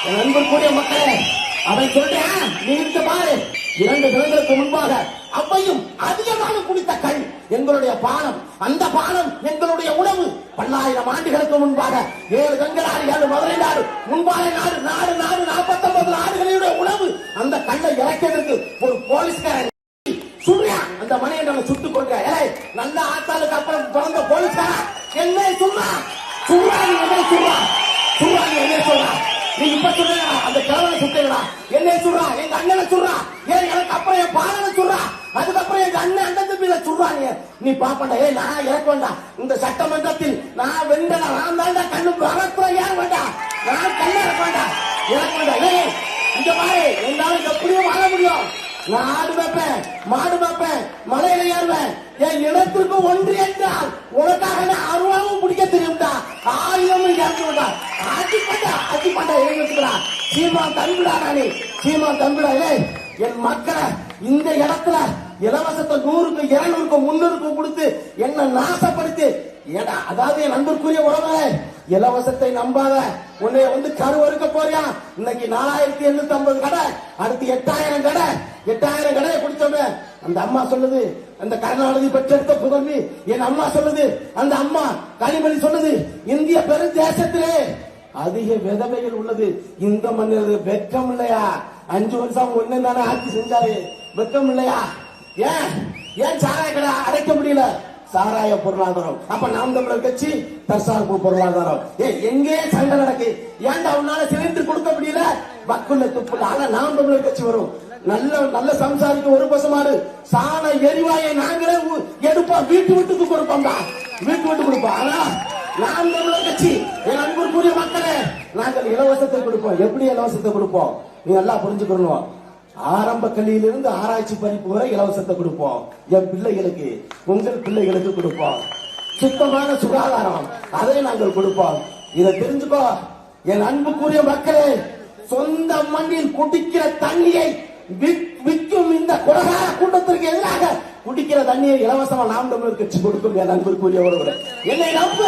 என் அன்பிற்குரிய மக்களே, அவன் சொல்றேன் நீங்க பாரு, 2 தினங்களுக்கு முன்பாக அவ்வையும் அதிகமாக குடித்த கண் எங்களுடைய பானம், அந்த பானம் எங்களுடைய உணவு. பல்லாயிரம் ஆண்டுகளுக்கு முன்பாக 7 கங்களாறு 7 மதுரை நாடு முன்பாக நாடு நாடு நாடு 49 நாடுகளுடைய உணவு. அந்த கண்ணை இறக்கிறதுக்கு ஒரு போலீஸ்காரன் சுடுறியா, அந்த மணியனை சுட்டுக் கொண்ட நல்ல ஆத்தாளுக்கு அப்புறம் பிறந்த போலீஸ்காரா என்ன சொல்றா, சுடுறா நீ என்ன சொல்றா, சுடுறா நீ என்ன சொல்றா, நீ இப்ப சொல்றா அந்த கிழவனை சுட்டா என்ன சொல்றா, எங்க அண்ணனை சொல்றா, ஏன் எனக்கு அப்புறம் என் பாலனை சொல்றா, அதுக்கப்புறம் எங்க அண்ணன் அந்த தம்பியில சொல்றாங்க. நீ பாப்பண்டா, நான் இறக்க வேண்டாம் இந்த சட்டமன்றத்தில், நான் வெண்டா, நான் தாண்டா கண்ணு வரத்துல ஏற வேண்டாம், நான் கண்ண இறக்க வேண்டாம், இறக்க வேண்டாம். இந்த மாதிரி என்னால எப்படியும் வாழ முடியும். நான் ஆடு வைப்பேன், மாடு வைப்பேன், மலையில ஏறுவேன். என் இனத்திற்கு ஒன்று என்றால் உனக்காக நான் அருவாவும் பிடிக்க தெரியும்டா, ஆயுதமும் இறக்கும்டா. ஆட்சி பண்ணா எழுதிடா, சீமான் தம்பிடா, நானே சீமான் தம்பிடா. என் மக்களை இந்த இடத்துல இலவசத்தை 100க்கு 200க்கு 300க்கு கொடுத்து என்ன நாசப்படுத்தி, அதாவது என் நண்பருக்குரிய உறவுகளே, இலவசத்தை நம்பாத. உன்னை கருவறுக்க போறியா, இன்னைக்கு 4850 கடை, அடுத்து 8000 கடை, 8000 கடையை குடிச்சோமே. அந்த அம்மா சொல்லுது, அந்த கருணாநிதி பெற்றெடுத்த புதல்வி என் அம்மா சொல்லுது, அந்த அம்மா கனிமொழி சொல்லுது, இந்திய பெருந்தேசத்திலே அதிக விதவைகள் உள்ளது இந்த மண்ணில். வெக்கம் இல்லையா? 5 வருஷம் ஒண்ணு தானே ஆட்சி செஞ்சாரு, வெக்கம் இல்லையா? ஏன் சாராய கடை அடைக்க முடியல? சாராய பொருளாதாரம். அப்ப நாம் தமிழர் கட்சி தற்சார்பு பொருளாதாரம். எங்கே சண்டை நடக்கு? ஏன்டா அவனால சிலிண்டர் கொடுக்க முடியல? வக்குள்ள துப்புல. ஆனா நாம் தமிழர் கட்சி வரும். நல்ல சம்சாரிக்கு 1 பசமாடு சாண எரிவாயை நாங்களே எடுப்போம், வீட்டுக்கு கொடுப்போம், வீட்டு கொடுப்போம். ஆனா நாம் தமிழர் கட்சி, என் அன்புக்குரிய மக்களே, நாங்கள் இலவசத்தை கொடுப்போம். எப்படி இலவசத்தை கொடுப்போம்? நீ நல்லா புரிஞ்சுக்கணும். ஆரம்ப கல்வியிலிருந்து ஆராய்ச்சி படிப்பு வரை இலவசத்தை கொடுப்போம். என் பிள்ளைகளுக்கு, உங்கள் பிள்ளைகளுக்கு கொடுப்போம். சுத்தமான சுகாதாரம், அதை நாங்கள் கொடுப்போம். இதை தெரிஞ்சுக்கோ என் அன்புக்குரிய மக்களே. சொந்த மண்ணில் குடிக்கிற தண்ணியை விற்கும் இந்த குலகார கூட்டத்திற்கு எதிராக குடிக்கிற தண்ணியை இலவசமா நாம் தமிழர் கட்சி கொடுக்கும். என் அன்புக்குரிய ஒருவர் என்னை நம்ப.